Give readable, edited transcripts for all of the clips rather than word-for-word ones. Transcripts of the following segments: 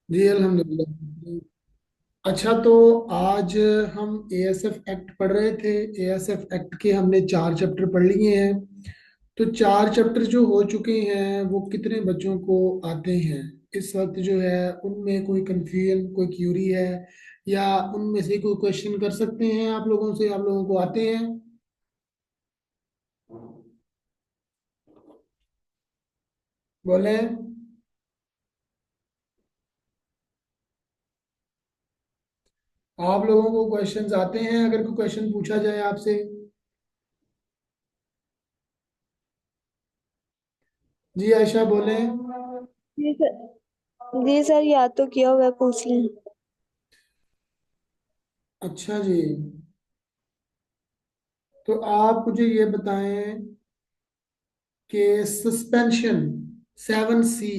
जी अल्हम्दुलिल्लाह। अच्छा, तो आज हम एएसएफ एक्ट पढ़ रहे थे। एएसएफ एक्ट के हमने 4 चैप्टर पढ़ लिए हैं। तो 4 चैप्टर जो हो चुके हैं वो कितने बच्चों को आते हैं इस वक्त जो है? उनमें कोई कंफ्यूजन, कोई क्यूरी है, या उनमें से कोई क्वेश्चन कर सकते हैं आप लोगों से? आप लोगों को आते हैं? बोले। आप लोगों को क्वेश्चंस आते हैं? अगर कोई क्वेश्चन पूछा जाए आपसे। जी आयशा, बोले। जी सर। जी सर, याद तो किया हुआ है, पूछ लें। अच्छा जी। तो आप मुझे ये बताएं कि सस्पेंशन 7C,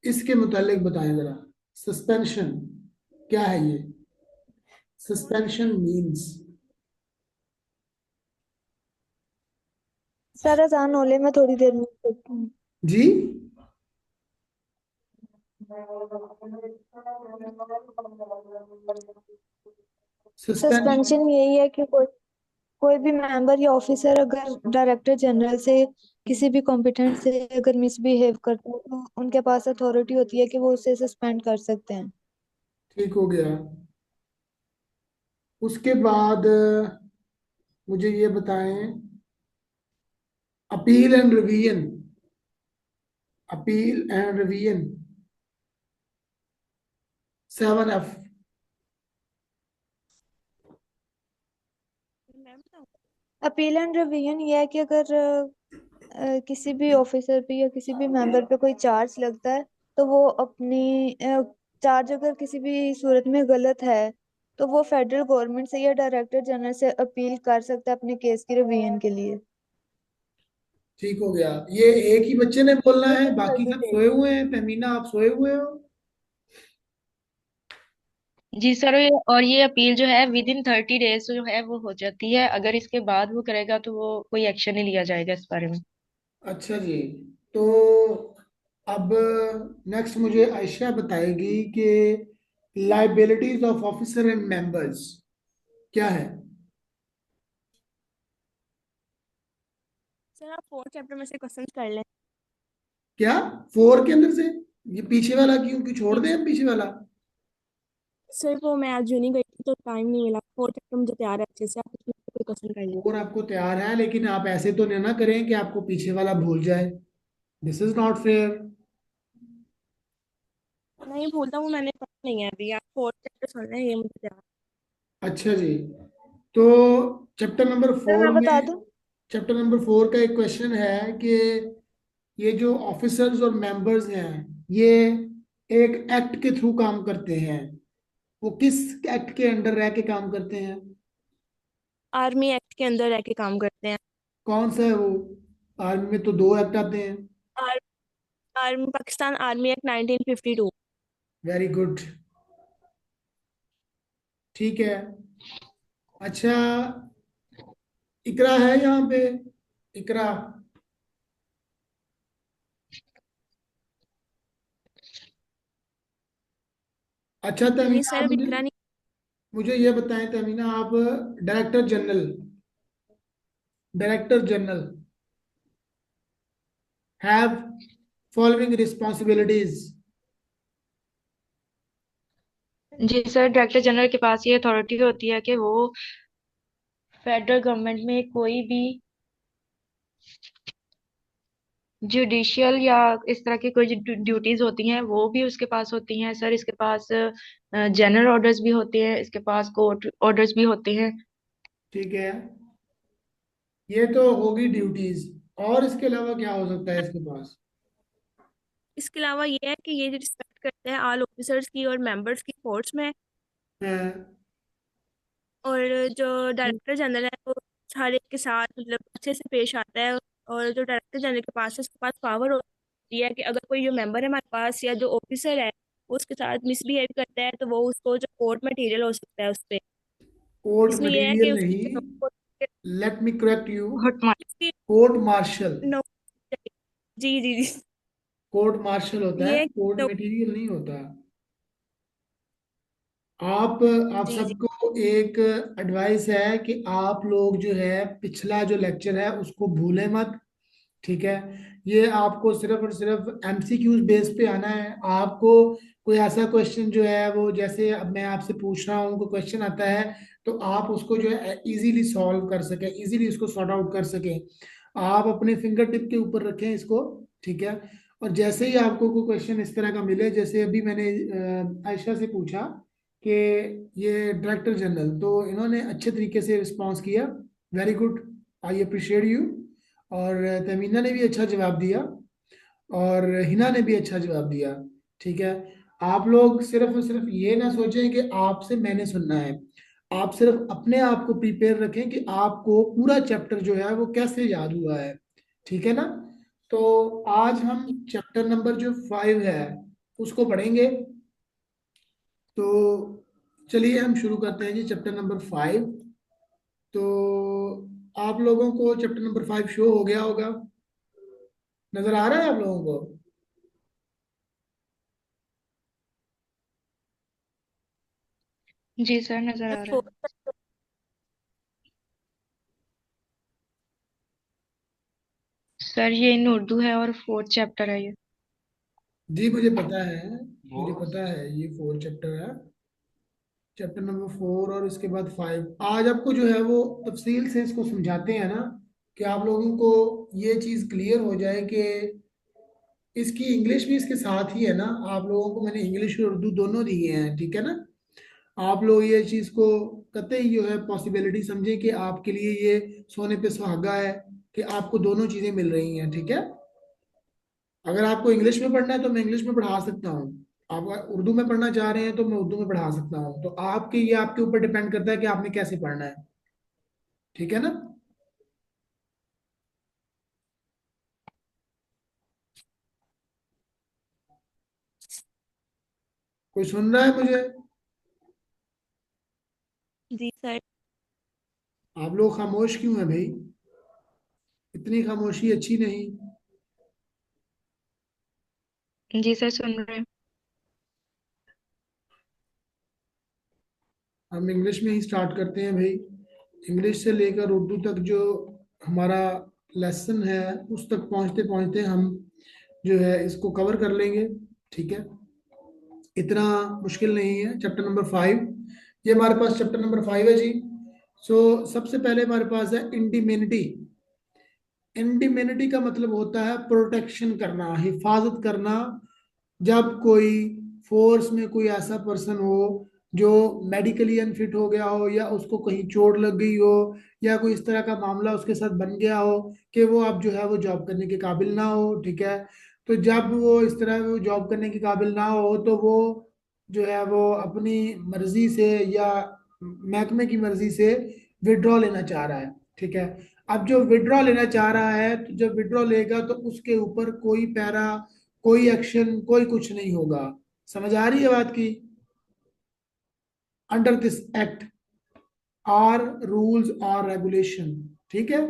इसके मुतालिक बताएं जरा। सस्पेंशन क्या है ये? Suspension means. सर आसान होले मैं थोड़ी देर में करती हूँ। जी। सस्पेंशन। सस्पेंशन यही है कि कोई कोई भी मेंबर या ऑफिसर अगर डायरेक्टर जनरल से किसी भी कॉम्पिटेंट से अगर मिसबिहेव करता है तो उनके पास अथॉरिटी होती है कि वो उसे सस्पेंड कर सकते हैं। ठीक हो गया। उसके बाद मुझे ये बताएं, appeal and revision. Appeal and revision 7F। Appeal and revision ये है कि अगर किसी भी ऑफिसर पे या किसी भी मेंबर पे कोई चार्ज लगता है तो वो अपनी चार्ज अगर किसी भी सूरत में गलत है तो वो फेडरल गवर्नमेंट से या डायरेक्टर जनरल से अपील कर सकता है अपने केस की रिवीजन के लिए। ठीक हो गया। ये एक ही बच्चे ने बोलना विद है, इन बाकी 30 सब डेज सोए हुए हैं? तहमीना, आप सोए हुए हो? जी सर, और ये अपील जो है विद इन 30 डेज जो है वो हो जाती है। अगर इसके बाद वो करेगा तो वो कोई एक्शन नहीं लिया जाएगा इस बारे में। अच्छा जी। तो अब नेक्स्ट मुझे आयशा बताएगी कि liabilities of officer and members क्या है। सर आप फोर्थ चैप्टर में से क्वेश्चंस कर लें। क्या? 4 के अंदर से? ये पीछे वाला क्यों क्यों छोड़ दें पीछे। हम पीछे वाला? सर वो मैं आज यूनी गई थी तो टाइम नहीं मिला। फोर्थ चैप्टर मुझे तैयार है अच्छे से, आप उसमें से कोई क्वेश्चन कर और लीजिए। आपको तैयार है, लेकिन आप ऐसे तो नहीं ना करें कि आपको पीछे वाला भूल जाए। This is not fair. नहीं भूलता हूँ, मैंने पढ़ा नहीं है अभी। आप फोर्थ चैप्टर सुन रहे हैं, ये मुझे तैयार अच्छा जी। तो चैप्टर नंबर सर फोर मैं बता में दूं। चैप्टर नंबर 4 का एक क्वेश्चन है कि ये जो ऑफिसर्स और मेंबर्स हैं, ये एक एक्ट के थ्रू काम करते हैं। वो किस एक्ट के अंडर रह के काम करते हैं? आर्मी एक्ट के अंदर रह के काम करते हैं। कौन सा है वो? आर्मी में तो 2 एक्ट आते हैं। Or, army Pakistan army act 1952। Very good. ठीक है। अच्छा, इकरा है यहाँ पे? इकरा। अच्छा नहीं तमीना, सर आप अभी मुझे इकरा नहीं। मुझे ये बताएं तमीना, आप director general director general have following responsibilities. जी सर, डायरेक्टर जनरल के पास ये अथॉरिटी होती है कि वो फेडरल गवर्नमेंट में कोई भी जुडिशियल या इस तरह की कोई ड्यूटीज होती हैं वो भी उसके पास होती हैं सर। इसके पास जनरल ऑर्डर्स भी होते हैं, इसके पास कोर्ट ऑर्डर्स भी होते हैं। ठीक है, ये तो होगी ड्यूटीज। और इसके अलावा क्या हो सकता है इसके पास? इसके अलावा ये है कि ये रिस्पेक्ट करते हैं ऑल ऑफिसर्स की और मेंबर्स की फोर्स में। हाँ। और जो डायरेक्टर जनरल है वो हर एक के साथ मतलब अच्छे से पेश आता है। और जो डायरेक्टर जनरल के पास है उसके पास पावर होती है कि अगर कोई जो मेंबर है हमारे पास या जो ऑफिसर है वो उसके साथ मिसबिहेव करता है तो वो उसको जो कोर्ट मटेरियल हो सकता है उस पे। कोर्ट इसमें यह है कि मटेरियल उसकी नहीं, जो let me correct you. Court मार इसकी कोर्ट मार्शल। नो। जी जी जी। कोर्ट मार्शल होता है, ये कोर्ट नो। मटेरियल नहीं होता। आप जी जी। सबको एक एडवाइस है कि आप लोग जो है पिछला जो लेक्चर है उसको भूलें मत। ठीक है, ये आपको सिर्फ और सिर्फ एमसीक्यूज बेस पे आना है। आपको कोई ऐसा क्वेश्चन जो है वो, जैसे अब मैं आपसे पूछ रहा हूँ, कोई क्वेश्चन आता है तो आप उसको जो है इजीली सॉल्व कर सकें, इजीली उसको सॉर्ट आउट कर सकें। आप अपने फिंगर टिप के ऊपर रखें इसको। ठीक है, और जैसे ही आपको कोई क्वेश्चन इस तरह का मिले, जैसे अभी मैंने आयशा से पूछा कि ये डायरेक्टर जनरल, तो इन्होंने अच्छे तरीके से रिस्पॉन्स किया। Very good, I appreciate you. और तमीना ने भी अच्छा जवाब दिया, और हिना ने भी अच्छा जवाब दिया। ठीक है, आप लोग सिर्फ और सिर्फ ये ना सोचें कि आपसे मैंने सुनना है। आप सिर्फ अपने आप को प्रिपेयर रखें कि आपको पूरा चैप्टर जो है वो कैसे याद हुआ है। ठीक है ना? तो आज हम चैप्टर नंबर जो 5 है उसको पढ़ेंगे। तो चलिए हम शुरू करते हैं जी, चैप्टर नंबर 5। तो आप लोगों को चैप्टर नंबर 5 शो हो गया होगा, नजर आ रहा है आप लोगों को? जी सर, नजर सर आ रहा है। फोर्थ। सर ये इन उर्दू है और 4th चैप्टर है ये। जी मुझे पता है, मुझे पता है ये 4 चैप्टर है। चैप्टर नंबर 4 और इसके बाद 5 आज आपको जो है वो तफसील से इसको समझाते हैं ना, कि आप लोगों को ये चीज़ क्लियर हो जाए कि इसकी इंग्लिश भी इसके साथ ही है ना। आप लोगों को मैंने इंग्लिश और उर्दू दोनों दिए हैं, ठीक है ना? आप लोग ये चीज़ को कतई जो है पॉसिबिलिटी समझें कि आपके लिए ये सोने पे सुहागा है कि आपको दोनों चीज़ें मिल रही हैं। ठीक है, अगर आपको इंग्लिश में पढ़ना है तो मैं इंग्लिश में पढ़ा सकता हूँ, आप अगर उर्दू में पढ़ना चाह रहे हैं तो मैं उर्दू में पढ़ा सकता हूँ। तो आपके ये आपके ऊपर डिपेंड करता है कि आपने कैसे पढ़ना है। ठीक है ना? कोई सुन रहा है मुझे? जी सर। आप लोग खामोश क्यों हैं भाई? इतनी खामोशी अच्छी नहीं। जी सर, सुन रहे हैं। हम इंग्लिश में ही स्टार्ट करते हैं भाई। इंग्लिश से लेकर उर्दू तक जो हमारा लेसन है उस तक पहुंचते पहुंचते हम जो है इसको कवर कर लेंगे। ठीक है, इतना मुश्किल नहीं है। चैप्टर नंबर 5, ये हमारे पास चैप्टर नंबर 5 है जी। सो सबसे पहले हमारे पास है इंडिमेनिटी। इंडिमेनिटी का मतलब होता है प्रोटेक्शन करना, हिफाजत करना। जब कोई फोर्स में कोई ऐसा पर्सन हो जो मेडिकली अनफिट हो गया हो, या उसको कहीं चोट लग गई हो, या कोई इस तरह का मामला उसके साथ बन गया हो कि वो अब जो है वो जॉब करने के काबिल ना हो। ठीक है, तो जब वो इस तरह वो जॉब करने के काबिल ना हो तो वो जो है वो अपनी मर्जी से या महकमे की मर्जी से विड्रॉ लेना चाह रहा है। ठीक है, अब जो विड्रॉ लेना चाह रहा है, तो जब विड्रॉ लेगा तो उसके ऊपर कोई पैरा, कोई एक्शन, कोई कुछ नहीं होगा। समझ आ रही है बात की? Under this act or rules और रेगुलेशन। ठीक है,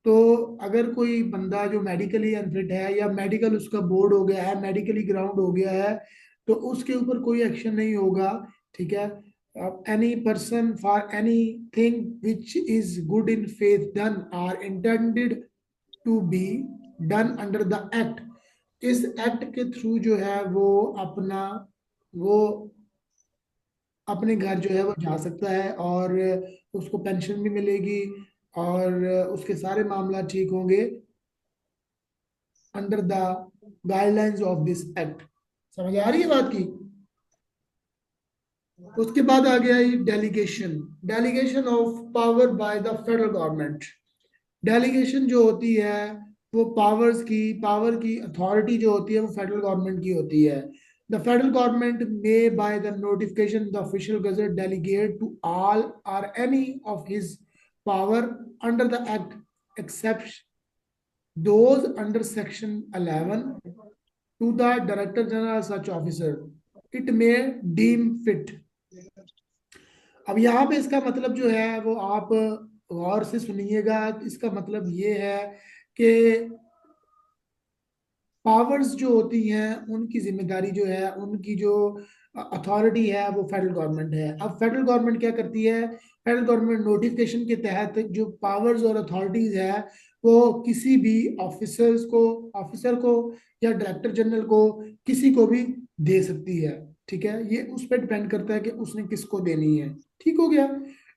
तो अगर कोई बंदा जो मेडिकली अनफिट है या मेडिकल उसका बोर्ड हो गया है, मेडिकली ग्राउंड हो गया है, तो उसके ऊपर कोई एक्शन नहीं होगा। ठीक है, any person for any thing which is good in faith done or intended to be done under the act. इस एक्ट के थ्रू जो है वो अपने घर जो है वो जा सकता है, और उसको पेंशन भी मिलेगी, और उसके सारे मामला ठीक होंगे under the guidelines of this act. समझ आ रही है बात की? उसके बाद आ गया ये delegation. Delegation of power by the federal government. Delegation जो होती है वो पावर की अथॉरिटी जो होती है वो फेडरल गवर्नमेंट की होती है। The federal government may by the notification the official gazette delegate to all or any of his power under the act except those under section 11 to the director general such officer it may deem fit. अब यहाँ पे इसका मतलब जो है वो आप गौर से सुनिएगा। इसका मतलब ये है कि पावर्स जो होती हैं उनकी जिम्मेदारी जो है, उनकी जो अथॉरिटी है वो फेडरल गवर्नमेंट है। अब फेडरल गवर्नमेंट क्या करती है, फेडरल गवर्नमेंट नोटिफिकेशन के तहत जो पावर्स और अथॉरिटीज है वो किसी भी ऑफिसर को या डायरेक्टर जनरल को, किसी को भी दे सकती है। ठीक है, ये उस पर डिपेंड करता है कि उसने किसको देनी है। ठीक हो गया,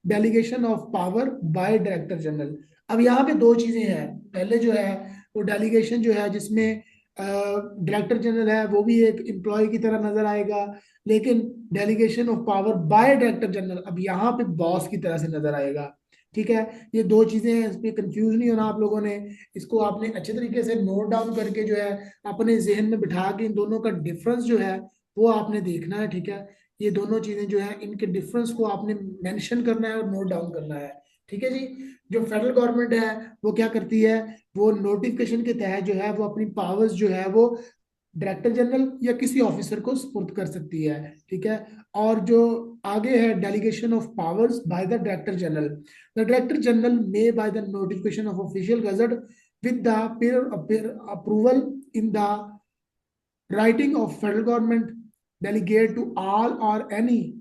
delegation of power by director general. अब यहाँ पे दो चीजें हैं। पहले जो है वो डेलीगेशन जो है जिसमें डायरेक्टर जनरल है वो भी एक एम्प्लॉय की तरह नजर आएगा, लेकिन delegation of power by director general अब यहाँ पे बॉस की तरह से नजर आएगा। ठीक है, ये दो चीजें हैं, इस पे कंफ्यूज नहीं होना आप लोगों ने। इसको आपने अच्छे तरीके से नोट डाउन करके जो है अपने जहन में बिठा के इन दोनों का डिफरेंस जो है वो आपने देखना है। ठीक है, ये दोनों चीजें जो है इनके डिफरेंस को आपने मेंशन करना है और नोट डाउन करना है। ठीक है जी। जो फेडरल गवर्नमेंट है वो क्या करती है, वो नोटिफिकेशन के तहत जो है वो अपनी पावर्स जो है वो डायरेक्टर जनरल या किसी ऑफिसर को सुपुर्द कर सकती है। ठीक है, और जो आगे है delegation of powers by the director general, the director general may by the notification of official gazette with the peer approval in the writing of federal government delegate to all or any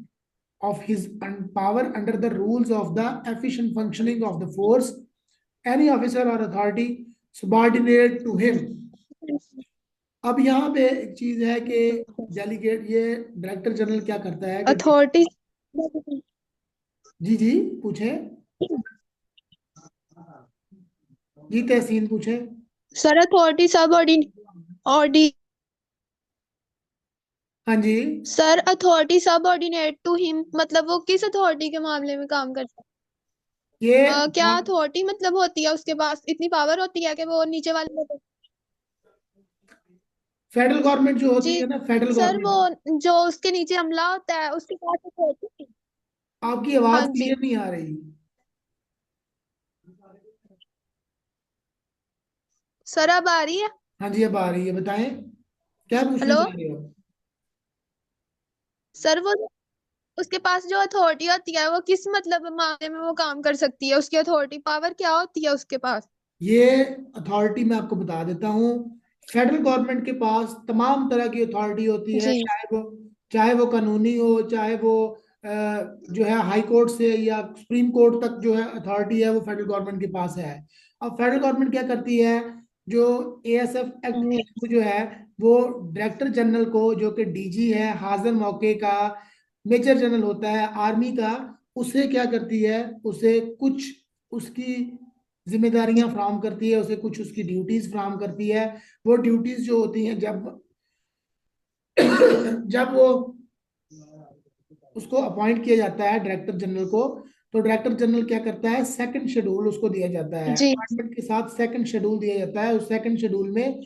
of his power under the rules of the efficient functioning of the force, any officer or authority subordinate to him। अब यहाँ पे एक चीज है कि delegate, ये director general क्या करता है कि अथॉरिटी। जी जी पूछे, जी तहसीन पूछे। सर अथॉरिटी सब ऑर्डी हाँ जी, सर अथॉरिटी सब ऑर्डिनेट टू हिम, मतलब वो किस अथॉरिटी के मामले में काम करता ये है? क्या अथॉरिटी मतलब होती है उसके पास इतनी पावर होती है कि वो नीचे वाले फेडरल गवर्नमेंट जो होती जी है ना, फेडरल सर, गवर्नमेंट। वो जो उसके नीचे अमला होता है उसके पास अथॉरिटी। आपकी हाँ आवाज जी क्लियर नहीं आ रही। सर, अब आ रही है? हाँ जी अब आ रही है, बताएं क्या पूछना हेलो चाह रहे हो। सर, वो उसके पास जो अथॉरिटी होती है वो किस मतलब मामले में वो काम कर सकती है? उसकी अथॉरिटी पावर क्या होती है उसके पास? ये अथॉरिटी मैं आपको बता देता हूँ। फेडरल गवर्नमेंट के पास तमाम तरह की अथॉरिटी होती है, जी चाहे वो कानूनी हो, चाहे वो जो है हाई कोर्ट से या सुप्रीम कोर्ट तक जो है अथॉरिटी है वो फेडरल गवर्नमेंट के पास है। अब फेडरल गवर्नमेंट क्या करती है, जो एएसएफ एक्ट के थ्रू जो है वो डायरेक्टर जनरल को, जो कि डीजी है हाजिर मौके का, मेजर जनरल होता है आर्मी का, उसे क्या करती है, उसे कुछ उसकी जिम्मेदारियां फ्राहम करती है, उसे कुछ उसकी ड्यूटीज फ्राहम करती है। वो ड्यूटीज जो होती हैं, जब जब वो उसको अपॉइंट किया जाता है डायरेक्टर जनरल को, तो डायरेक्टर जनरल क्या करता है, सेकंड शेड्यूल उसको दिया जाता है, जी अपॉइंटमेंट के साथ सेकंड शेड्यूल दिया जाता है। उस सेकंड शेड्यूल में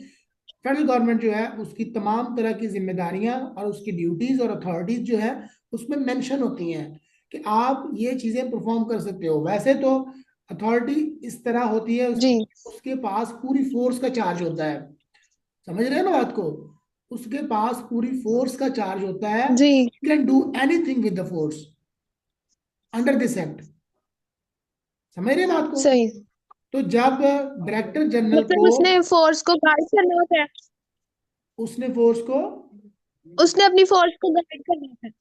फेडरल गवर्नमेंट जो है उसकी तमाम तरह की जिम्मेदारियां और उसकी ड्यूटीज और अथॉरिटीज जो है उसमें मेंशन होती हैं कि आप ये चीजें परफॉर्म कर सकते हो। वैसे तो अथॉरिटी इस तरह होती है, जी उसके पास पूरी फोर्स का चार्ज होता है। समझ रहे हैं ना बात को, उसके पास पूरी फोर्स का चार्ज होता है, जी can do anything with the force under this act. समझ रहे हैं बात को। सही, तो जब डायरेक्टर जनरल मतलब को, उसने फोर्स को गाइड करना होता है। उसने फोर्स को, उसने अपनी फोर्स को गाइड करना होता है।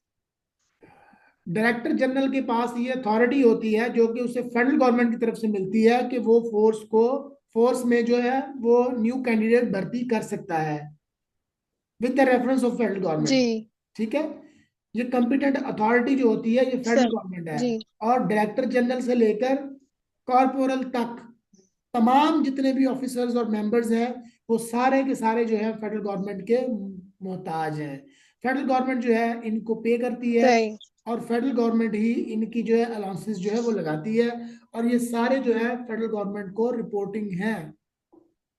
डायरेक्टर जनरल के पास ये अथॉरिटी होती है जो कि उसे फेडरल गवर्नमेंट की तरफ से मिलती है कि वो फोर्स में जो है वो न्यू कैंडिडेट भर्ती कर सकता है with the reference of federal जी गवर्नमेंट। ठीक है, ये कॉम्पिटेंट अथॉरिटी जो होती है ये फेडरल सर गवर्नमेंट है। जी और डायरेक्टर जनरल से लेकर कॉर्पोरल तक तमाम जितने भी ऑफिसर्स और मेंबर्स हैं वो सारे के सारे जो है फेडरल गवर्नमेंट के मोहताज हैं। फेडरल गवर्नमेंट जो है इनको पे करती है सही और फेडरल गवर्नमेंट ही इनकी जो है अलाउंसेस जो है वो लगाती है। और ये सारे जो है फेडरल गवर्नमेंट को रिपोर्टिंग है,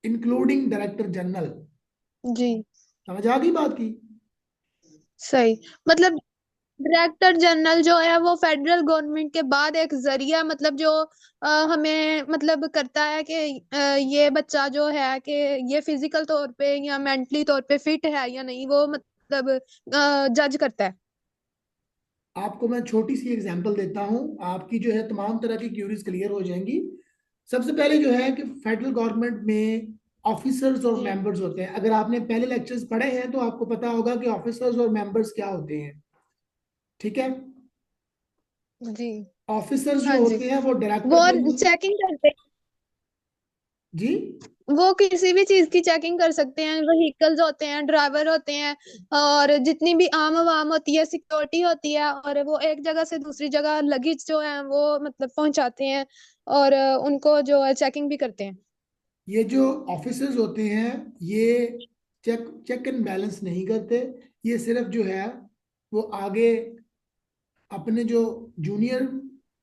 इंक्लूडिंग डायरेक्टर जनरल। जी समझ आ गई बात की। सही, मतलब डायरेक्टर जनरल जो है वो फेडरल गवर्नमेंट के बाद एक जरिया, मतलब जो हमें मतलब करता है कि ये बच्चा जो है कि ये फिजिकल तौर पे या मेंटली तौर पे फिट है या नहीं, वो मतलब जज करता है। आपको मैं छोटी सी एग्जांपल देता हूं, आपकी जो है तमाम तरह की क्यूरीज क्लियर हो जाएंगी। सबसे पहले जो है कि फेडरल गवर्नमेंट में ऑफिसर्स और जी मेंबर्स होते हैं। अगर आपने पहले लेक्चर्स पढ़े हैं तो आपको पता होगा कि ऑफिसर्स और मेंबर्स क्या होते हैं, ठीक है। जी। ऑफिसर्स जो हाँ जी। होते हैं वो डायरेक्टर वो जनरल। चेकिंग करते जी। वो किसी भी चीज की चेकिंग कर सकते हैं, व्हीकल्स होते हैं, ड्राइवर होते हैं, और जितनी भी आम आवाम होती है, सिक्योरिटी होती है, और वो एक जगह से दूसरी जगह लगेज जो है वो मतलब पहुंचाते हैं, और उनको जो है चेकिंग भी करते हैं। ये जो ऑफिसर्स होते हैं ये चेक चेक एंड बैलेंस नहीं करते। ये सिर्फ जो है वो आगे अपने जो जूनियर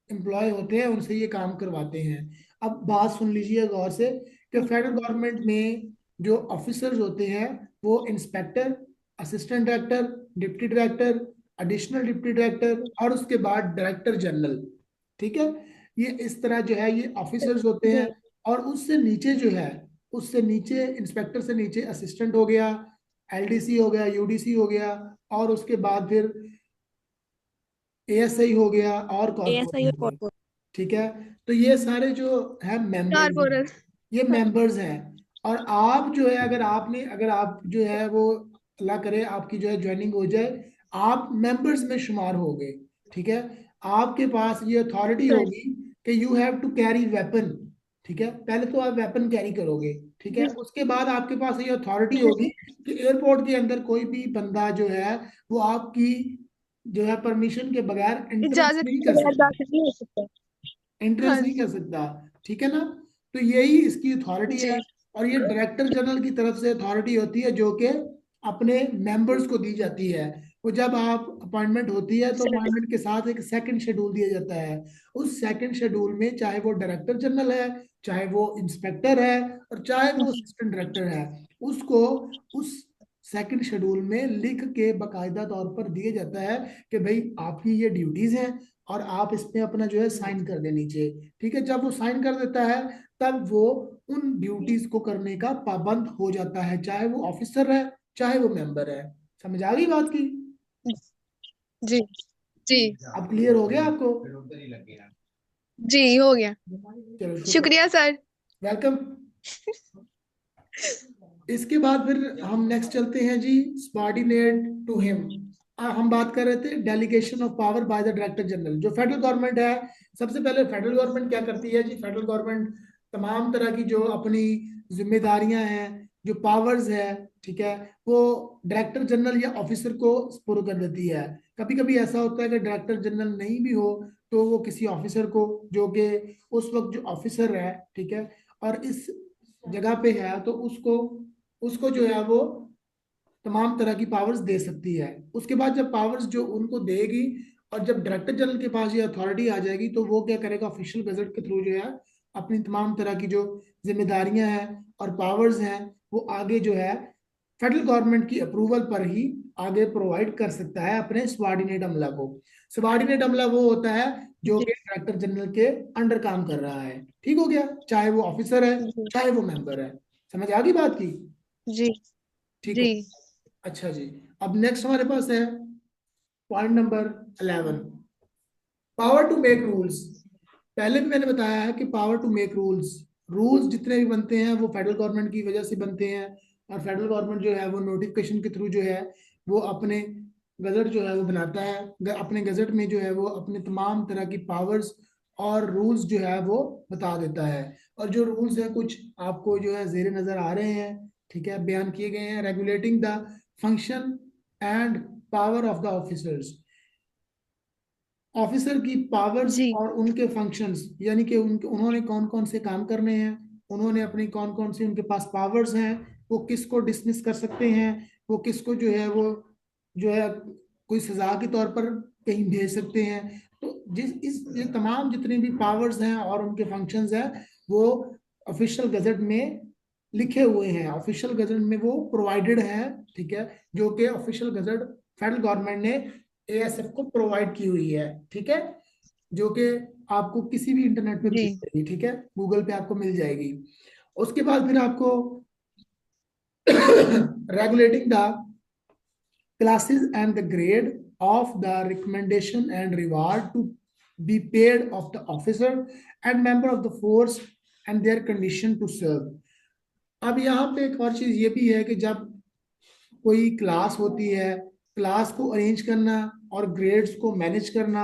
एम्प्लॉय होते हैं उनसे ये काम करवाते हैं। अब बात सुन लीजिए गौर से कि फेडरल गवर्नमेंट में जो ऑफिसर्स होते हैं वो inspector, assistant director, deputy director, additional deputy director और उसके बाद डायरेक्टर जनरल, ठीक है। ये इस तरह जो है ये ऑफिसर्स होते हैं। जी और उससे नीचे जो है, उससे नीचे इंस्पेक्टर से नीचे असिस्टेंट हो गया, एलडीसी हो गया, यूडीसी हो गया, और उसके बाद फिर एएसआई हो गया और ASI कॉर्पोरल और हो गया, कॉर्पोरेट। ठीक है। तो ये सारे जो है मेंबर्स हैं, कारपोरल। ये मेंबर्स हैं। और आप जो है अगर आप जो है वो अल्लाह करे आपकी जो है ज्वाइनिंग हो जाए, आप मेंबर्स में शुमार हो गए, ठीक है। आपके पास ये अथॉरिटी होगी कि you have to carry weapon, ठीक है। पहले तो आप वेपन कैरी करोगे, ठीक है। उसके बाद आपके पास ये अथॉरिटी होगी कि एयरपोर्ट के अंदर कोई भी बंदा जो है वो आपकी जो है परमिशन के बगैर एंट्रेंस इजाजत नहीं के कर बगैर सकता, दाखिल नहीं हो सकता। एंट्रेंस हाँ नहीं कर जी। सकता, ठीक है ना। तो यही इसकी अथॉरिटी है। जी और ये डायरेक्टर जनरल की तरफ से अथॉरिटी होती है जो कि अपने मेंबर्स को दी जाती है। वो जब आप अपॉइंटमेंट होती है तो सर। अपॉइंटमेंट के साथ एक सेकंड शेड्यूल दिया जाता है। उस सेकंड शेड्यूल में चाहे वो डायरेक्टर जनरल है, चाहे वो इंस्पेक्टर है, और चाहे वो असिस्टेंट डायरेक्टर है, उसको उस सेकंड शेड्यूल में लिख के बकायदा तौर पर दिया जाता है कि भाई आपकी ये ड्यूटीज हैं और आप इसमें अपना जो है साइन कर दे नीचे, ठीक है। जब वो साइन कर देता है तब वो उन ड्यूटीज को करने का पाबंद हो जाता है, चाहे वो ऑफिसर है चाहे वो मेंबर है। समझ आ गई बात की? जी जी अब क्लियर हो गया आपको? जी हो गया। चलो शुक्र, शुक्रिया सर। वेलकम। इसके बाद फिर हम नेक्स्ट चलते हैं जी, सबॉर्डिनेट टू हिम। हम बात कर रहे थे delegation of power by the director general. जो फेडरल गवर्नमेंट है, सबसे पहले फेडरल गवर्नमेंट क्या करती है जी? फेडरल गवर्नमेंट तमाम तरह की जो अपनी जिम्मेदारियां हैं, जो पावर्स है, ठीक है, वो डायरेक्टर जनरल या ऑफिसर को स्पुर कर देती है। कभी कभी ऐसा होता है कि डायरेक्टर जनरल नहीं भी हो तो वो किसी ऑफिसर को, जो कि उस वक्त जो ऑफिसर है, ठीक है, और इस जगह पे है, तो उसको उसको जो है वो तमाम तरह की पावर्स दे सकती है। उसके बाद जब पावर्स जो उनको देगी और जब डायरेक्टर जनरल के पास ये अथॉरिटी आ जाएगी तो वो क्या करेगा? ऑफिशियल गजट के थ्रू जो है अपनी तमाम तरह की जो जिम्मेदारियां हैं और पावर्स हैं वो आगे जो है फेडरल गवर्नमेंट की अप्रूवल पर ही आगे प्रोवाइड कर सकता है अपने सबॉर्डिनेट अमला को। सबॉर्डिनेट अमला वो होता है जो जी कि डायरेक्टर जनरल के अंडर काम कर रहा है, ठीक हो गया, चाहे वो ऑफिसर है जी चाहे वो मेंबर है। समझ आ गई बात की? जी ठीक जी हो, अच्छा जी। अब नेक्स्ट हमारे पास है point number 11, power to make rules. पहले भी मैंने बताया है कि power to make rules, rules जितने भी बनते हैं वो फेडरल गवर्नमेंट की वजह से बनते हैं। और फेडरल गवर्नमेंट जो है वो नोटिफिकेशन के थ्रू जो है वो अपने गजट जो है वो बनाता है। अपने गजट में जो है वो अपने तमाम तरह की पावर्स और रूल्स जो है वो बता देता है। और जो रूल्स है कुछ आपको जो है जेर नजर आ रहे हैं, ठीक है, बयान किए गए हैं। Regulating the function and power of the officers, officer की पावर्स जी और उनके फंक्शंस, यानी कि उनके उन्होंने कौन कौन से काम करने हैं, उन्होंने अपनी कौन कौन सी उनके पास पावर्स हैं, वो किसको डिसमिस कर सकते हैं, वो किसको जो है वो जो है कोई सजा के तौर पर कहीं भेज सकते हैं। तो ये तमाम जितनी भी पावर्स हैं और उनके फंक्शंस हैं वो ऑफिशियल गजट में लिखे हुए हैं, ऑफिशियल गजट में वो प्रोवाइडेड है, ठीक है। जो कि ऑफिशियल गजट फेडरल गवर्नमेंट ने एएसएफ को प्रोवाइड की हुई है, ठीक है, जो कि आपको किसी भी इंटरनेट पे जी मिल जाएगी, ठीक है, गूगल पे आपको मिल जाएगी। उसके बाद फिर आपको regulating the classes and the grade of the recommendation and reward to be paid of the officer and member of the force and their condition to serve। अब यहाँ पे एक और चीज ये भी है कि जब कोई क्लास होती है, क्लास को अरेंज करना और ग्रेड्स को मैनेज करना।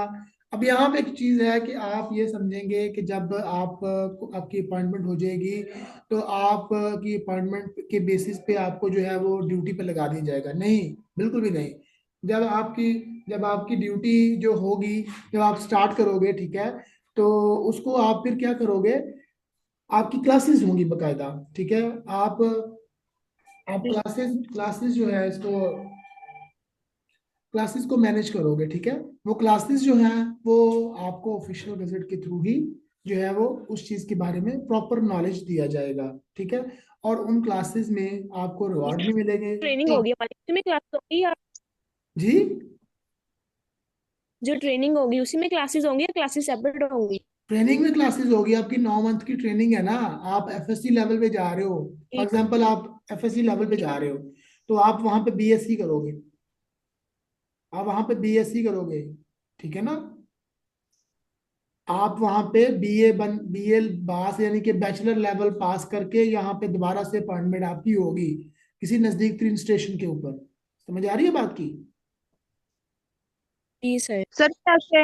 अब यहाँ पे एक चीज है कि आप ये समझेंगे कि जब आपकी अपॉइंटमेंट हो जाएगी तो आप की अपॉइंटमेंट के बेसिस पे आपको जो है वो ड्यूटी पे लगा दिया जाएगा, नहीं, बिल्कुल भी नहीं। जब आपकी जब आपकी ड्यूटी जो होगी, जब आप स्टार्ट करोगे, ठीक है, तो उसको आप फिर क्या करोगे, आपकी क्लासेस होंगी बकायदा, ठीक है। आप आप क्लासेस क्लासेस जो है इसको क्लासेस को मैनेज करोगे, ठीक है। वो क्लासेस जो हैं वो आपको ऑफिशियल गजट के थ्रू ही जो है वो उस चीज के बारे में प्रॉपर नॉलेज दिया जाएगा, ठीक है। और उन क्लासेस में आपको रिवॉर्ड भी मिलेंगे। ट्रेनिंग जी। होगी हमारी, उसी में क्लास होगी या जी, जो ट्रेनिंग होगी उसी में क्लासेस होंगी या क्लासेस सेपरेट होंगी? ट्रेनिंग में क्लासेस होगी, आपकी 9 मंथ की ट्रेनिंग है ना। आप एफएससी लेवल पे जा रहे हो, फॉर ठीक एग्जांपल आप एफएससी लेवल पे जा रहे हो, तो आप वहां पे बीएससी करोगे, आप वहां पे बीएससी करोगे, ठीक है ना। आप वहां पे बीए पास यानी कि बैचलर लेवल पास करके यहाँ पे दोबारा से अपॉइंटमेंट आपकी होगी किसी नजदीक 3 स्टेशन के ऊपर। समझ आ रही है बात की? जी सर। सर कैसे,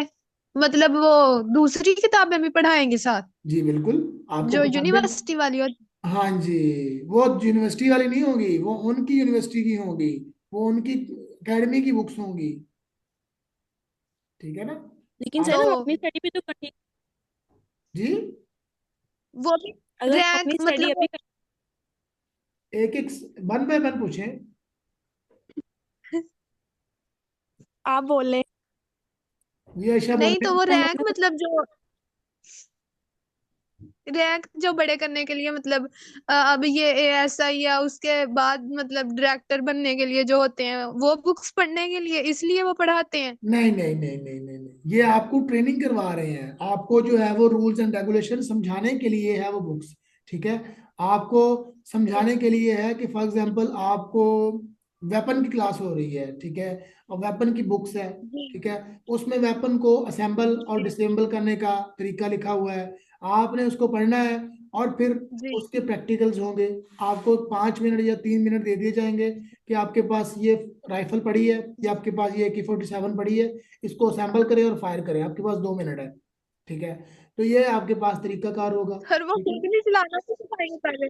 मतलब वो दूसरी किताबें भी पढ़ाएंगे साथ, जी बिल्कुल, आपको जो किताबें। यूनिवर्सिटी वाली होती? हाँ जी, वो यूनिवर्सिटी वाली नहीं होगी, वो उनकी यूनिवर्सिटी की होगी, वो उनकी एकेडमी की बुक्स होंगी, ठीक है ना। लेकिन सर आप तो हम अपनी स्टडी भी तो करनी, जी, वो भी अगर हम रैंक अपनी स्टडी मतलब अभी एक एक वन बाय वन पूछें। आप बोल रहे हैं जी आयशा नहीं, बोले। तो वो हम रैंक अपना मतलब जो रैंक जो बड़े करने के लिए मतलब अब ये एएसआई या उसके बाद मतलब डायरेक्टर बनने के लिए जो होते हैं वो बुक्स पढ़ने के लिए, इसलिए वो पढ़ाते हैं। नहीं नहीं नहीं नहीं नहीं नहीं, ये आपको ट्रेनिंग करवा रहे हैं, आपको जो है वो रूल्स एंड रेगुलेशन समझाने के लिए है वो बुक्स, ठीक है। आपको समझाने के लिए है कि फॉर एग्जांपल आपको वेपन की क्लास हो रही है, ठीक है, और वेपन की बुक्स है, जी ठीक है। उसमें वेपन को असेंबल और जी डिसेंबल करने का तरीका लिखा हुआ है, आपने उसको पढ़ना है। और फिर जी उसके प्रैक्टिकल्स होंगे, आपको 5 मिनट या 3 मिनट दे दिए जाएंगे कि आपके पास ये राइफल पड़ी है या आपके पास ये AK-47 पड़ी है, इसको असेंबल करें और फायर करें, आपके पास 2 मिनट है, ठीक है। तो ये आपके पास तरीकाकार होगा, और वो ठीक है। खुद नहीं चलाना नहीं सिखाएंगे पहले?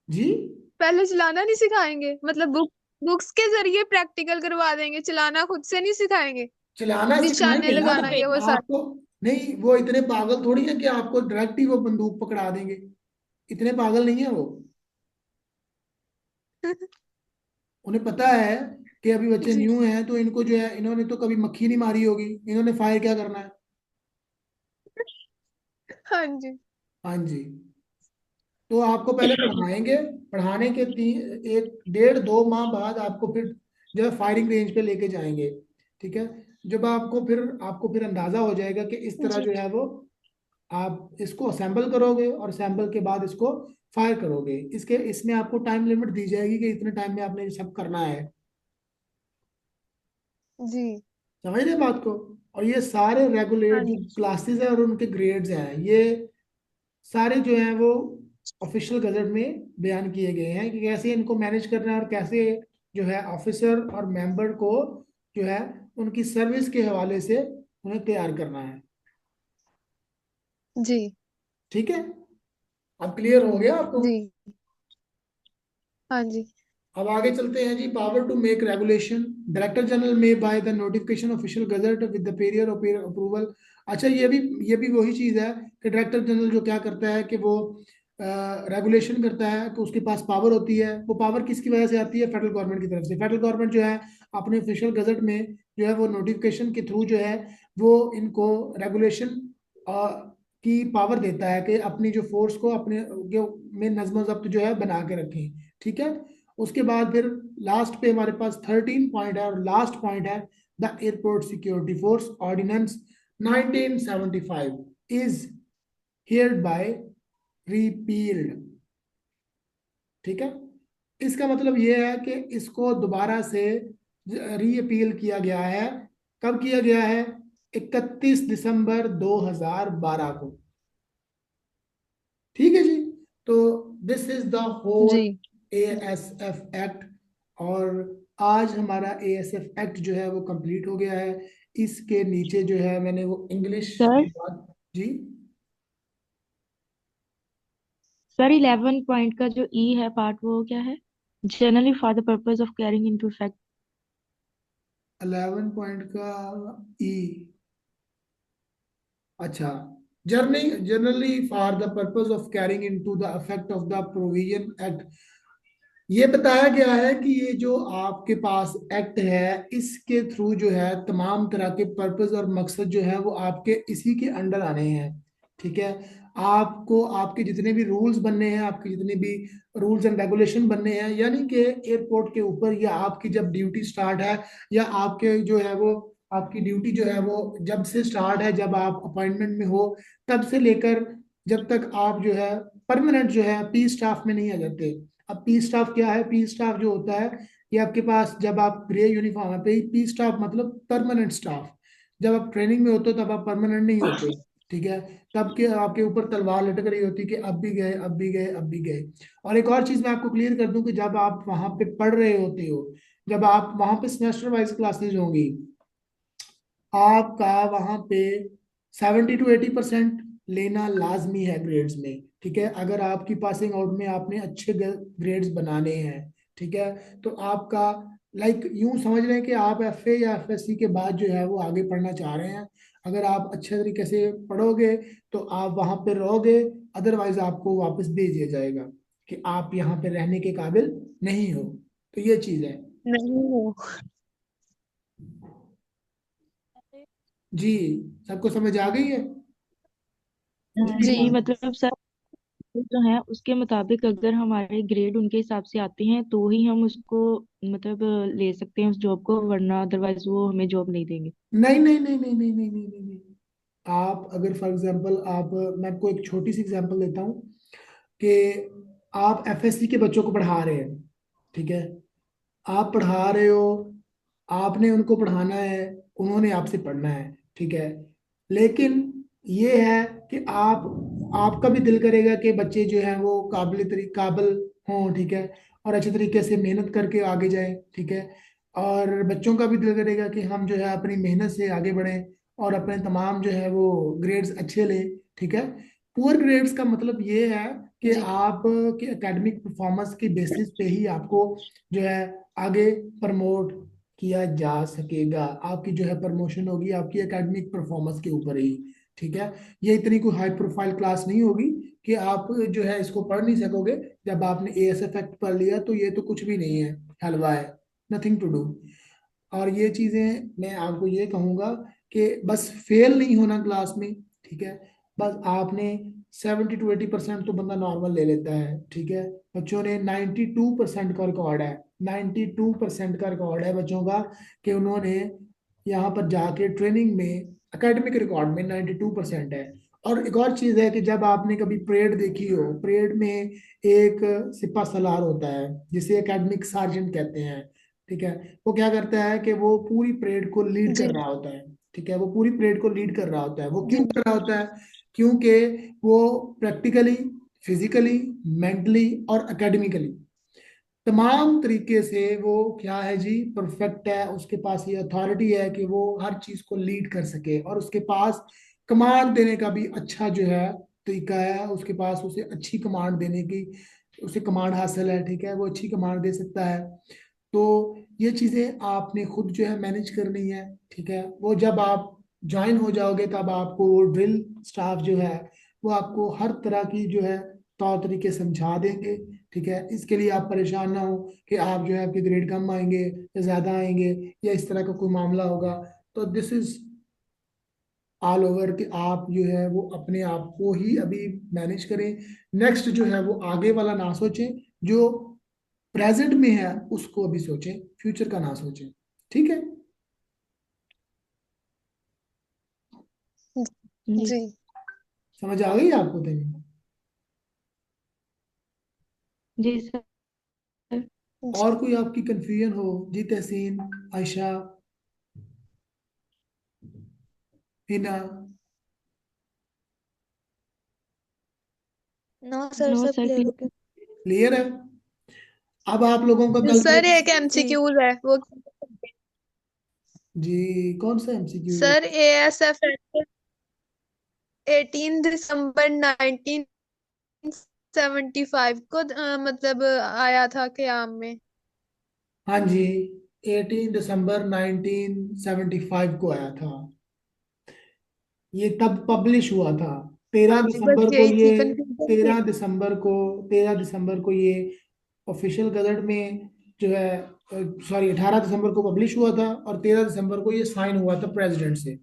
जी, पहले चलाना नहीं सिखाएंगे, मतलब बुक्स के जरिए प्रैक्टिकल करवा देंगे, चलाना खुद से नहीं सिखाएंगे? चलाना निशाने सिखाएंगे ना। लगाना ये वो सारा? आपको नहीं, वो इतने पागल थोड़ी है कि आपको डायरेक्ट ही वो बंदूक पकड़ा देंगे, इतने पागल नहीं है वो। उन्हें पता है कि अभी बच्चे जी। न्यू हैं, तो इनको जो है, इन्होंने तो कभी मक्खी नहीं मारी होगी, इन्होंने फायर क्या करना है। हाँ जी। हाँ जी, तो आपको पहले पढ़ाएंगे, पढ़ाने के 1 1 1.5 2 माह बाद आपको फिर जो है फायरिंग रेंज पे लेके जाएंगे, ठीक है। जब आपको फिर अंदाजा हो जाएगा कि इस तरह जी। जो है वो आप इसको असेंबल करोगे और असेंबल के बाद इसको फायर करोगे, इसके इसमें आपको टाइम लिमिट दी जाएगी कि इतने टाइम में आपने ये सब करना है। जी। समझ रहे बात को? और ये सारे रेगुलेट हाँ जो जी। क्लासेस है और उनके ग्रेड्स हैं, ये सारे जो हैं वो ऑफिशियल गजट में बयान किए गए हैं कि कैसे इनको मैनेज करना है और कैसे जो है ऑफिसर और मेंबर को जो है उनकी सर्विस के हवाले से उन्हें तैयार करना है, जी। ठीक है। अब क्लियर हो गया आपको? जी। हाँ जी। अब आगे चलते हैं जी। Power to make regulation, director general may by the notification official gazette with the period of approval. अच्छा, ये भी वही चीज है कि डायरेक्टर जनरल जो क्या करता है कि वो रेगुलेशन करता है, कि उसके पास पावर होती है। वो पावर किसकी वजह से आती है? फेडरल गवर्नमेंट की तरफ से। फेडरल गवर्नमेंट जो है अपने ऑफिशियल गजट में जो है वो नोटिफिकेशन के थ्रू जो है वो इनको रेगुलेशन की पावर देता है कि अपनी जो फोर्स को अपने में नज्म जब्त जो है बना के रखें, ठीक है। उसके बाद फिर लास्ट पे हमारे पास 13 पॉइंट है, और लास्ट पॉइंट है the airport security force ordinance 1975 is hereby repealed, ठीक है। इसका मतलब यह है कि इसको दोबारा से री अपील किया गया है। कब किया गया है? 31 दिसंबर 2012 को, ठीक है जी। तो दिस इज द होल जी। ASF act. और आज हमारा ASF एक्ट जो है वो कंप्लीट हो गया है। इसके नीचे जो है मैंने वो इंग्लिश सर। की बात। जी। सर 11 पॉइंट का जो ई है पार्ट, वो क्या है? Generally for the purpose of carrying into effect. 11 point का ई। अच्छा। Generally for the purpose of carrying into the effect of the provision act. ये बताया गया है कि ये जो आपके पास एक्ट है इसके थ्रू जो है तमाम तरह के पर्पस और मकसद जो है वो आपके इसी के अंडर आने हैं। ठीक है। आपको आपके जितने भी रूल्स बनने हैं, आपके जितने भी रूल्स एंड रेगुलेशन बनने हैं, यानी कि एयरपोर्ट के ऊपर या आपकी जब ड्यूटी स्टार्ट है, या आपके जो है वो आपकी ड्यूटी जो है वो जब से स्टार्ट है, जब आप अपॉइंटमेंट में हो तब से लेकर जब तक आप जो है परमानेंट जो है पी स्टाफ में नहीं आ जाते। अब पी स्टाफ क्या है? पी स्टाफ जो होता है ये आपके पास जब आप ग्रे यूनिफॉर्म है, पी स्टाफ मतलब परमानेंट स्टाफ। जब आप ट्रेनिंग में होते हो तब आप परमानेंट नहीं होते। ठीक है। तब के आपके ऊपर तलवार लटक रही होती है कि अब भी गए, अब भी गए, अब भी गए। और एक और चीज मैं आपको क्लियर कर दूं कि जब आप वहां पे पढ़ रहे होते हो, जब आप वहां पे सेमेस्टर वाइज क्लासेज होंगी, आपका वहां पे 70 to 80% लेना लाजमी है ग्रेड्स में। ठीक है। अगर आपकी पासिंग आउट में आपने अच्छे ग्रेड्स बनाने हैं, ठीक है, तो आपका लाइक यूं समझ लें कि आप FA या FSC के बाद जो है वो आगे पढ़ना चाह रहे हैं। अगर आप अच्छे तरीके से पढ़ोगे तो आप वहां पे रहोगे, अदरवाइज आपको वापस भेज दिया जाएगा कि आप यहाँ पे रहने के काबिल नहीं हो। तो ये चीज है। नहीं हो। जी। सबको समझ आ गई है? जी। जी मतलब सर, जो है उसके मुताबिक अगर हमारे ग्रेड उनके हिसाब से आते हैं तो ही हम उसको मतलब ले सकते हैं उस जॉब को, वरना अदरवाइज वो हमें जॉब नहीं देंगे। नहीं नहीं नहीं नहीं नहीं नहीं नहीं नहीं नहीं। आप अगर फॉर एग्जांपल आप मैं आपको एक छोटी सी एग्जांपल देता हूँ कि आप FSC के बच्चों को पढ़ा रहे हैं। ठीक है। आप पढ़ा रहे हो, आपने उनको पढ़ाना है, उन्होंने आपसे पढ़ना है। ठीक है। लेकिन ये है कि आपका भी दिल करेगा कि बच्चे जो हैं वो काबिल हों। ठीक है। और अच्छे तरीके से मेहनत करके आगे जाएं। ठीक है। और बच्चों का भी दिल करेगा कि हम जो है अपनी मेहनत से आगे बढ़ें और अपने तमाम जो है वो ग्रेड्स अच्छे लें। ठीक है। पुअर ग्रेड्स का मतलब ये है कि जी। आप के एकेडमिक परफॉर्मेंस के बेसिस पे ही आपको जो है आगे प्रमोट किया जा सकेगा। आपकी जो है प्रमोशन होगी आपकी एकेडमिक परफॉर्मेंस के ऊपर ही। ठीक है। ये इतनी कोई हाई प्रोफाइल क्लास नहीं होगी कि आप जो है इसको पढ़ नहीं सकोगे। जब आपने ASF एक्ट पढ़ लिया तो ये तो कुछ भी नहीं है, हलवा है, नथिंग टू डू। और ये चीजें मैं आपको ये कहूंगा कि बस फेल नहीं होना क्लास में। ठीक है। बस आपने 70 to 80% तो बंदा नॉर्मल ले लेता है। ठीक है। बच्चों ने 92% का रिकॉर्ड है, 92% का रिकॉर्ड है बच्चों का कि उन्होंने यहाँ पर जाके ट्रेनिंग में एकेडमिक रिकॉर्ड में 92% है। और एक और चीज है कि जब आपने कभी परेड देखी हो, परेड में एक सिपा सलार होता है जिसे एकेडमिक सार्जेंट कहते हैं। ठीक है। वो क्या करता है कि वो पूरी परेड को लीड जी। कर रहा होता है। ठीक है। वो पूरी परेड को लीड कर रहा होता है। वो क्यों जी। कर रहा होता है? क्योंकि वो प्रैक्टिकली, फिजिकली, मेंटली और एकेडमिकली तमाम तरीके से वो क्या है जी, परफेक्ट है। उसके पास ये अथॉरिटी है कि वो हर चीज को लीड कर सके, और उसके पास कमांड देने का भी अच्छा जो है तरीका है। उसके पास उसे अच्छी कमांड देने की उसे कमांड हासिल है। ठीक है। वो अच्छी कमांड दे सकता है। तो ये चीजें आपने खुद जो है मैनेज करनी है। ठीक है। वो जब आप ज्वाइन हो जाओगे तब आपको वो ड्रिल स्टाफ जो है वो आपको हर तरह की जो है तौर तरीके समझा देंगे। ठीक है। इसके लिए आप परेशान ना हो कि आप जो है आपके ग्रेड कम आएंगे या ज्यादा आएंगे या इस तरह का कोई मामला होगा। तो दिस इज ऑल ओवर कि आप जो है वो अपने आप को ही अभी मैनेज करें। नेक्स्ट जो है वो आगे वाला ना सोचें, जो प्रेजेंट में है उसको अभी सोचें, फ्यूचर का ना सोचें। ठीक है। जी। जी। समझ आ गई आपको तभी? जी सर। और कोई आपकी कंफ्यूजन हो जी? Tahseen, Ayesha, Hina? No sir, no सब सर, क्लियर हो गया। क्लियर है? अब आप लोगों का कल सर एक जी एमसीक्यूज है वो। जी कौन सा एमसीक्यू है? सर एएसएफ 18 दिसंबर 1975 को मतलब आया था क़याम में। हाँ जी, 18 दिसंबर 1975 को आया था। ये तब पब्लिश हुआ था। तेरह हाँ जी, बस दिसंबर को यही ये थी कंफ्यूजन थी। 13 दिसंबर को ये ऑफिशियल गजट में जो है, सॉरी, 18 दिसंबर को पब्लिश हुआ था और 13 दिसंबर को ये साइन हुआ था प्रेसिडेंट से।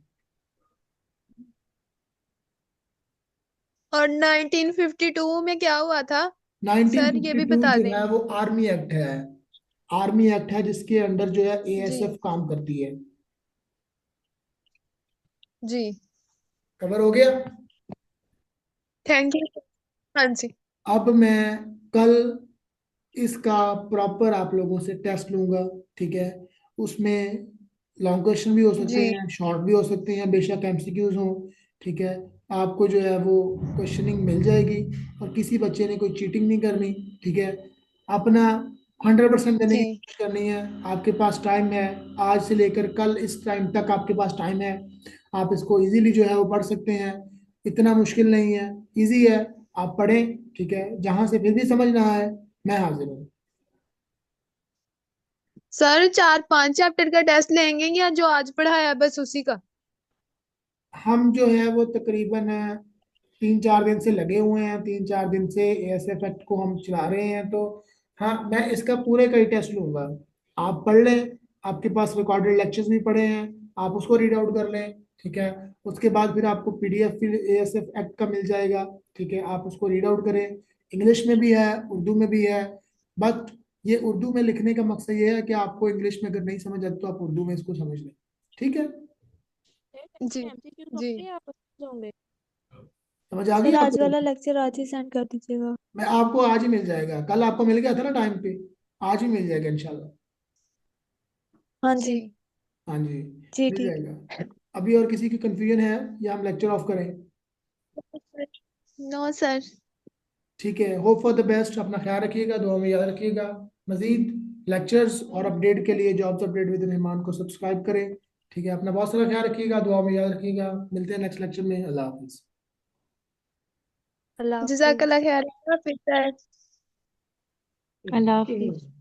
और 1952 में क्या हुआ था? सर ये भी 1952 बता जो दें। है वो आर्मी एक्ट है। आर्मी एक्ट है जिसके अंडर जो है जी एएसएफ काम करती है। जी, कवर हो गया। Thank you. हाँ जी अब मैं कल इसका प्रॉपर आप लोगों से टेस्ट लूंगा, ठीक है। उसमें लॉन्ग क्वेश्चन भी हो सकते जी हैं, शॉर्ट भी हो सकते हैं, बेशक एमसीक्यूज हो, ठीक है। आपको जो है वो क्वेश्चनिंग मिल जाएगी और किसी बच्चे ने कोई चीटिंग नहीं करनी, ठीक है। अपना 100% देने की जी। कोशिश करनी है। आपके पास टाइम है, आज से लेकर कल इस टाइम तक आपके पास टाइम है। आप इसको इजीली जो है वो पढ़ सकते हैं, इतना मुश्किल नहीं है, इजी है। आप पढ़ें, ठीक है। जहां से फिर भी समझ ना आए, मैं हाजिर हूँ। सर 4-5 चैप्टर का टेस्ट लेंगे या जो आज पढ़ाया बस उसी का? हम जो है वो तकरीबन 3-4 दिन से लगे हुए हैं, 3-4 दिन से एएसएफ एक्ट को हम चला रहे हैं। तो हाँ, मैं इसका पूरे का ही टेस्ट लूंगा। आप पढ़ लें, आपके पास रिकॉर्डेड लेक्चर्स भी पड़े हैं, आप उसको रीड आउट कर लें, ठीक है। उसके बाद फिर आपको पीडीएफ फिर एएसएफ एक्ट का मिल जाएगा, ठीक है। आप उसको रीड आउट करें। इंग्लिश में भी है, उर्दू में भी है। बट ये उर्दू में लिखने का मकसद ये है कि आपको इंग्लिश में अगर नहीं समझ आती तो आप उर्दू में इसको समझ लें, ठीक है। जी एमसीक्यू जी। होंगे या क्वेश्चन होंगे? समझ आ गई सर आज आपको? वाला लेक्चर आज ही सेंड कर दीजिएगा। मैं आपको आज ही मिल जाएगा, कल आपको मिल गया था ना टाइम पे, आज ही मिल जाएगा इंशाल्लाह। हाँ जी जी। हाँ जी, जी मिल ठीक। जाएगा। अभी और किसी की कंफ्यूजन है या हम लेक्चर ऑफ करें? No sir. ठीक है, होप फॉर द बेस्ट। अपना ख्याल रखिएगा, दुआ में याद रखिएगा। मजीद लेक्चर्स और अपडेट के लिए जॉब्स अपडेट विद रहमान को सब्सक्राइब करें, ठीक है। अपना बहुत सारा ख्याल रखिएगा, दुआ में याद रखिएगा। मिलते हैं नेक्स्ट लेक्चर में। अल्लाह हाफिज़। अल्लाह हाफिज। जज़ाकल्लाह खैर। अल्लाह हाफिज।